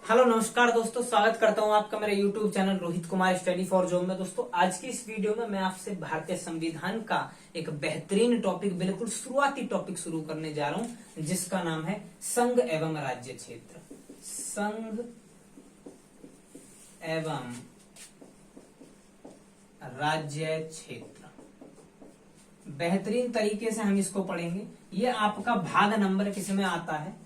Hello नमस्कार दोस्तों, स्वागत करता हूं आपका मेरे YouTube channel Rohit Kumar study for job में। दोस्तों आज की इस वीडियो में मैं आपसे भारतीय संविधान का एक बेहतरीन टॉपिक, बिल्कुल शुरुआती टॉपिक शुरू करने जा रहा हूं, जिसका नाम है संघ एवं राज्य क्षेत्र। संघ एवं राज्य क्षेत्र, बेहतरीन तरीके से हम इसको पढ़ेंगे। ये आपका भाग नंबर किसमें आता है?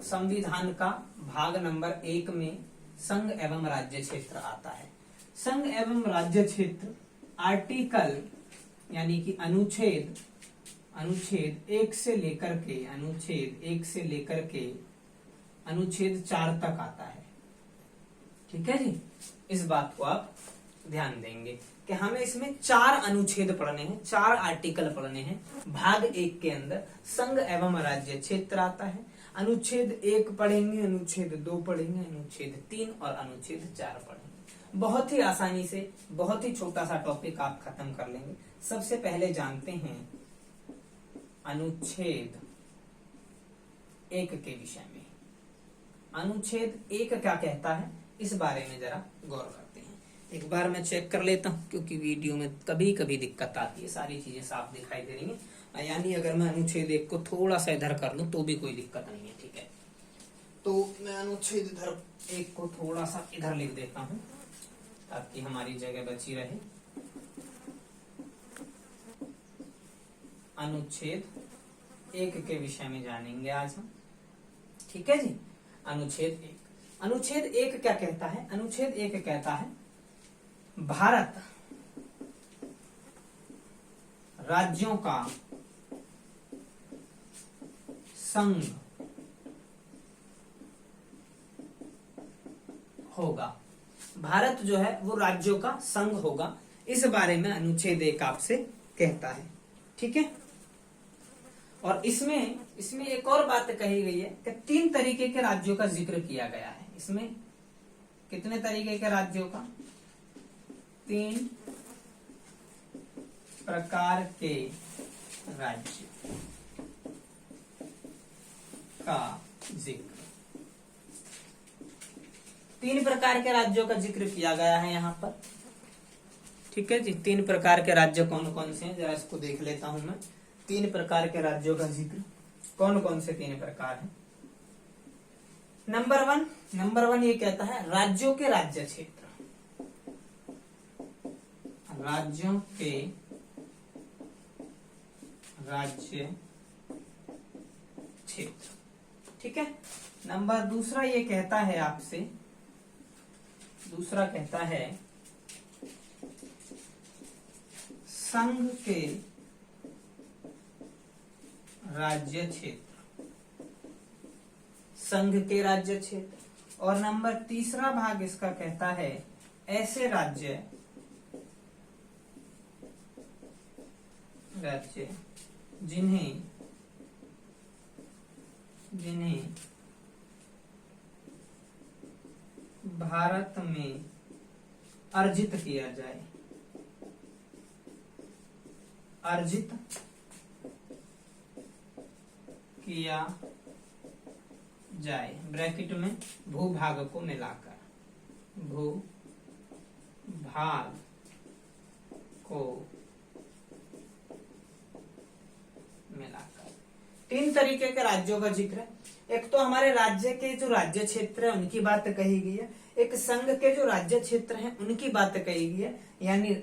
संविधान का भाग नंबर 1 में संघ एवं राज्य क्षेत्र आता है। संघ एवं राज्य क्षेत्र आर्टिकल यानी कि अनुच्छेद 1 से लेकर के अनुच्छेद 4 तक आता है। ठीक है जी, इस बात को आप ध्यान देंगे कि हमें इसमें 4 अनुच्छेद पढ़ने हैं, 4 आर्टिकल पढ़ने हैं। भाग 1 के अंदर संघ एवं राज्य क्षेत्र आता है। अनुच्छेद 1 पढ़ेंगे, अनुच्छेद 2 पढ़ेंगे, अनुच्छेद 3 और अनुच्छेद 4 पढ़ेंगे। बहुत ही आसानी से, बहुत ही छोटा सा टॉपिक आप खत्म कर लेंगे। सबसे पहले जानते हैं अनुच्छेद 1 के विषय में। अनुच्छेद 1 क्या कहता है, इस बारे में जरा गौर करते हैं। एक बार मैं चेक कर लेता हूं, क्योंकि वीडियो में कभी कभी दिक्कत आती है, सारी चीजें साफ दिखाई दे रही हैं। यानी अगर मैं अनुच्छेद 1 को थोड़ा सा इधर कर लूं तो भी कोई दिक्कत नहीं है। ठीक है, तो मैं अनुच्छेद 1 को थोड़ा सा इधर लिख देता हूं ताकि हमारी जगह बची रहे। अनुच्छेद 1 के विषय में जानेंगे आज हम। ठीक है जी, अनुच्छेद 1 क्या कहता है? अनुच्छेद 1 कहता है भारत राज्यों का संघ होगा। भारत जो है वो राज्यों का संघ होगा, इस बारे में अनुच्छेद 1 आपसे कहता है। ठीक है, और इसमें एक और बात कही गई है कि 3 तरीके के राज्यों का जिक्र किया गया है। इसमें कितने तरीके के राज्यों का? 3 प्रकार के राज्य का जिक्र, 3 प्रकार के राज्यों का जिक्र किया गया है यहाँ पर। ठीक है जी, 3 प्रकार के राज्य कौन कौन से हैं जरा इसको देख लेता हूं मैं। 3 प्रकार के राज्यों का जिक्र कौन कौन से 3 प्रकार हैं? नंबर वन ये कहता है राज्यों के राज्य क्षेत्र। राज्यों के राज्य क्षेत्र। ठीक है, नंबर दूसरा ये कहता है आपसे, दूसरा कहता है संघ के राज्य क्षेत्र, संघ के राज्य क्षेत्र। और नंबर तीसरा भाग इसका कहता है ऐसे राज्य जिन्हें भारत में अर्जित किया जाए, अर्जित किया जाए, ब्रैकेट में भूभाग को मिलाकर, भूभाग को मिलाकर। 3 तरीके के राज्यों का जिक्र है। एक तो हमारे राज्य के जो राज्य क्षेत्र है उनकी बात कही गई है, एक संघ के जो राज्य क्षेत्र हैं उनकी बात कही गई है, यानी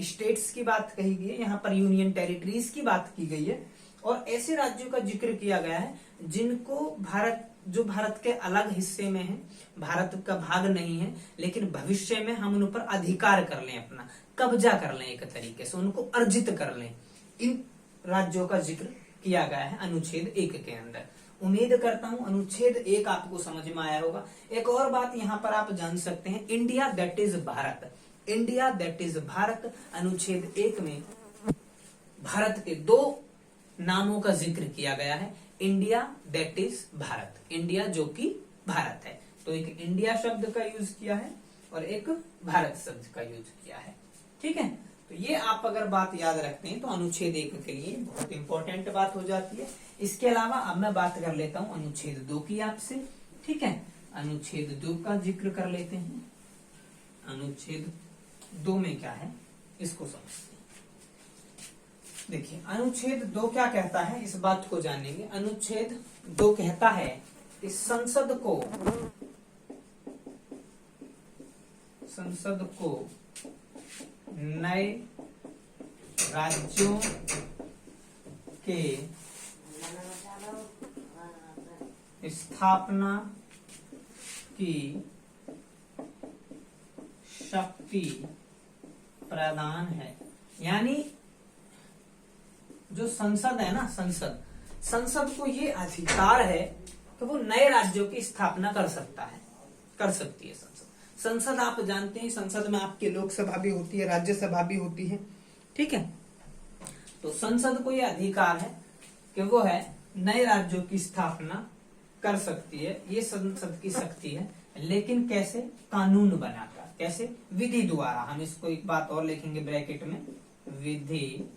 स्टेट्स की बात कही गई है। यहाँ पर यूनियन टेरिटरीज की बात की गई है। और ऐसे राज्यों का जिक्र किया गया है जिनको भारत के अलग हिस्से में है, भारत का भाग नहीं है, लेकिन भविष्य में हम उन पर अधिकार कर लें, अपना कब्जा कर लें, एक तरीके से उनको अर्जित कर लें। इन राज्यों का जिक्र किया गया है अनुच्छेद 1 के अंदर। उम्मीद करता हूं अनुच्छेद 1 आपको समझ में आया होगा। एक और बात यहाँ पर आप जान सकते हैं, India that is Bharat, India that is Bharat. अनुच्छेद 1 में भारत के 2 नामों का जिक्र किया गया है, India that is Bharat, India जो कि भारत है। तो एक इंडिया शब्द का यूज किया है और एक भारत शब्द का यूज किया है। ठीक है, तो ये आप अगर बात याद रखते हैं तो अनुच्छेद 1 के लिए बहुत इंपॉर्टेंट बात हो जाती है। इसके अलावा अब मैं बात कर लेता हूं अनुच्छेद 2 की आपसे। ठीक है, अनुच्छेद 2 का जिक्र कर लेते हैं। अनुच्छेद 2 में क्या है इसको समझते हैं। देखिए अनुच्छेद 2 क्या कहता है, इस बात को जानेंगे। अनुच्छेद 2 कहता है कि संसद को नए राज्यों के स्थापना की शक्ति प्रदान है। यानी जो संसद है ना, संसद को ये अधिकार है कि वो नए राज्यों की स्थापना कर सकती है। संसद आप जानते हैं, संसद में आपकी लोकसभा भी होती है, राज्यसभा भी होती है, ठीक है। तो संसद को यह अधिकार है कि वो है नए राज्यों की स्थापना कर सकती है, ये संसद की शक्ति है। लेकिन कैसे? कानून बनाकर। कैसे? विधि द्वारा। हम इसको एक बात और लिखेंगे ब्रैकेट में, विधि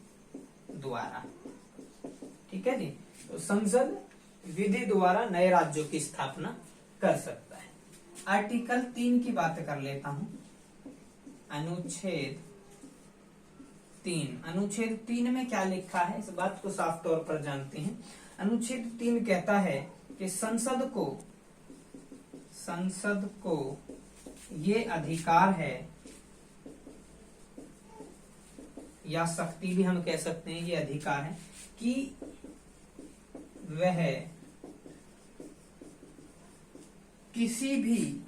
द्वारा, ठीक है जी। तो संसद विधि द्वारा नए राज्यों की स्थापना कर सकता है। आर्टिकल 3 की बात कर लेता हूं। अनुच्छेद 3 में क्या लिखा है, इस बात को साफ तौर पर जानते हैं। अनुच्छेद 3 कहता है कि संसद को ये अधिकार है, या शक्ति भी हम कह सकते हैं, ये अधिकार है कि वह किसी भी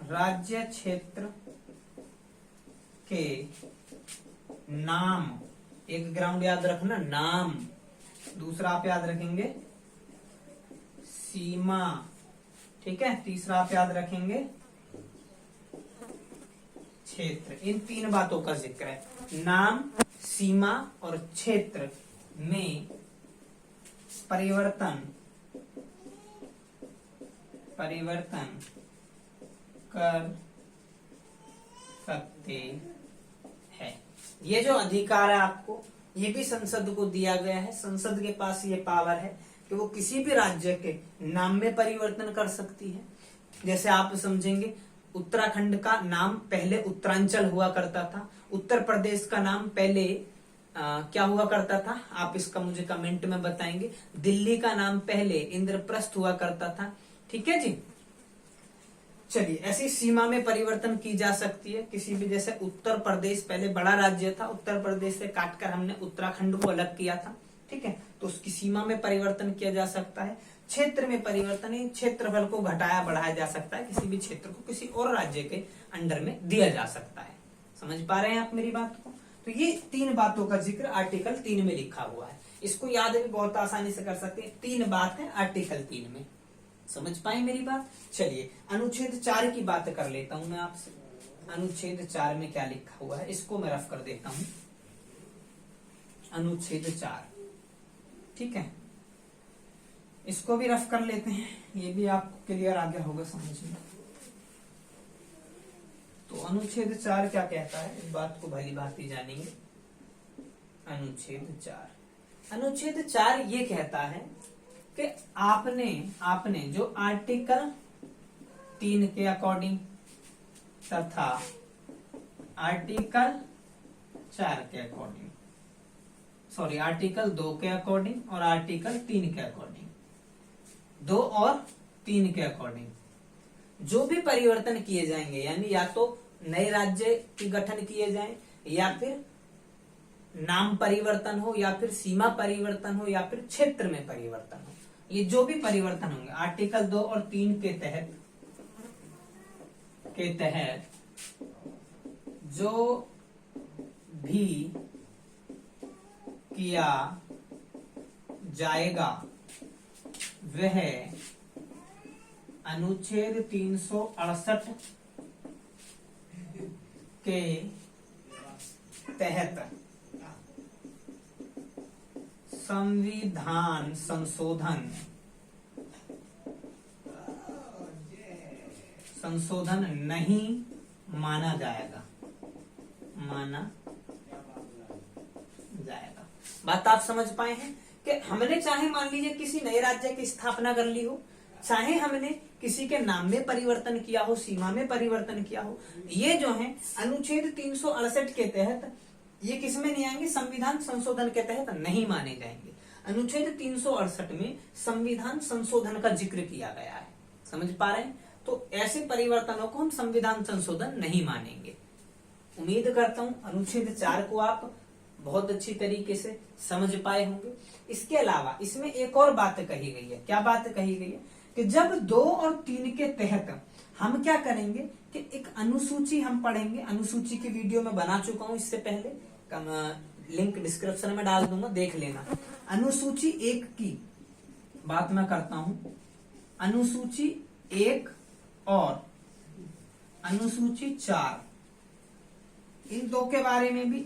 राज्य क्षेत्र के नाम, एक ग्राउंड याद रखना, नाम, दूसरा आप याद रखेंगे सीमा, ठीक है, तीसरा आप याद रखेंगे क्षेत्र। इन 3 बातों का जिक्र है। नाम, सीमा और क्षेत्र में परिवर्तन कर सकते हैं। ये जो अधिकार है आपको, ये भी संसद को दिया गया है। संसद के पास ये पावर है कि वो किसी भी राज्य के नाम में परिवर्तन कर सकती है। जैसे आप समझेंगे, उत्तराखंड का नाम पहले उत्तरांचल हुआ करता था, उत्तर प्रदेश का नाम पहले क्या हुआ करता था, आप इसका मुझे कमेंट में बताएंगे। दिल्ली का नाम पहले इंद्रप्रस्थ हुआ करता था, ठीक है जी। चलिए, ऐसी सीमा में परिवर्तन की जा सकती है किसी भी। जैसे उत्तर प्रदेश पहले बड़ा राज्य था, उत्तर प्रदेश से काटकर हमने उत्तराखंड को अलग किया था, ठीक है, तो उसकी सीमा में परिवर्तन किया जा सकता है। क्षेत्र में परिवर्तन, क्षेत्रफल को घटाया बढ़ाया जा सकता है, किसी भी क्षेत्र को किसी और राज्य के अंडर में दिया जा सकता है। समझ पा रहे हैं आप मेरी बात को? तो ये 3 बातों का जिक्र आर्टिकल 3 में लिखा हुआ है। इसको याद भी बहुत आसानी से कर सकते हैं। 3 बात है आर्टिकल 3 में। समझ पाए मेरी बात? चलिए, अनुच्छेद 4 की बात कर लेता हूं मैं आपसे। अनुच्छेद 4 में क्या लिखा हुआ है, इसको मैं रफ कर देता हूं। अनुच्छेद 4, ठीक है, इसको भी रफ कर लेते हैं, ये भी आपको क्लियर आ गया होगा समझ में। तो अनुच्छेद 4 क्या कहता है, इस बात को भली भांति जानेंगे। अनुच्छेद 4 ये कहता है कि आपने जो आर्टिकल 3 के अकॉर्डिंग तथा आर्टिकल 4 के अकॉर्डिंग, सॉरी, आर्टिकल 2 के अकॉर्डिंग और आर्टिकल 3 के अकॉर्डिंग, 2 और 3 के अकॉर्डिंग जो भी परिवर्तन किए जाएंगे, यानी या तो नए राज्य के गठन किए जाएं, या फिर नाम परिवर्तन हो, या फिर सीमा परिवर्तन हो, या फिर क्षेत्र में परिवर्तन हो, ये जो भी परिवर्तन होंगे आर्टिकल 2 और 3 के तहत जो भी किया जाएगा वह अनुच्छेद 368 के तहत संविधान संशोधन नहीं माना जाएगा। बात आप समझ पाए हैं कि हमने चाहे मान लीजिए किसी नए राज्य की स्थापना कर ली हो, चाहे हमने किसी के नाम में परिवर्तन किया हो, सीमा में परिवर्तन किया हो, ये जो है अनुच्छेद 368 के तहत ये किसमें नहीं आएंगे, संविधान संशोधन के तहत नहीं माने जाएंगे। अनुच्छेद 368 में संविधान संशोधन का जिक्र किया गया है, समझ पा रहे हैं? तो ऐसे परिवर्तनों को हम संविधान संशोधन नहीं मानेंगे। उम्मीद करता हूं अनुच्छेद 4 को आप बहुत अच्छी तरीके से समझ पाए होंगे। इसके अलावा इसमें एक और बात कही गई है। क्या बात कही गई है? कि जब 2 और 3 के तहत हम क्या करेंगे कि एक अनुसूची हम पढ़ेंगे। अनुसूची की वीडियो में बना चुका हूं इससे पहले, लिंक डिस्क्रिप्शन में डाल दूंगा, देख लेना। अनुसूची 1 की बात मैं करता हूं। अनुसूची 1 और अनुसूची 4, इन दो के बारे में भी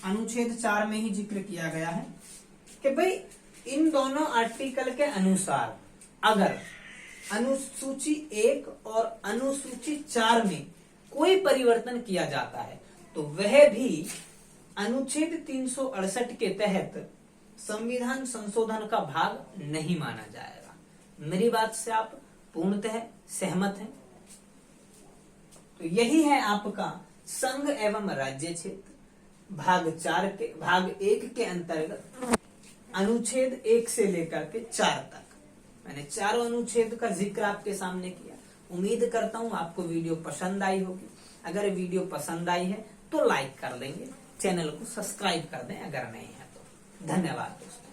अनुच्छेद 4 में ही जिक्र किया गया है कि भाई इन दोनों आर्टिकल के अनुसार अगर अनुसूची 1 और अनुसूची 4 में कोई परिवर्तन किया जाता है तो वह भी अनुच्छेद 368 के तहत संविधान संशोधन का भाग नहीं माना जाएगा। मेरी बात से आप पूर्णतः सहमत हैं? तो यही है आपका संघ एवं राज्य क्षेत्र भाग 1 के अंतर्गत अनुच्छेद 1 से लेकर के 4 तक मैंने चारों अनुच्छेद का जिक्र आपके सामने किया। उम्मीद करता हूं आपको वीडियो पसंद आई होगी। अगर वीडियो पसंद आई है तो लाइक कर देंगे, चैनल को सब्सक्राइब कर दें अगर नहीं है तो। धन्यवाद दोस्तों।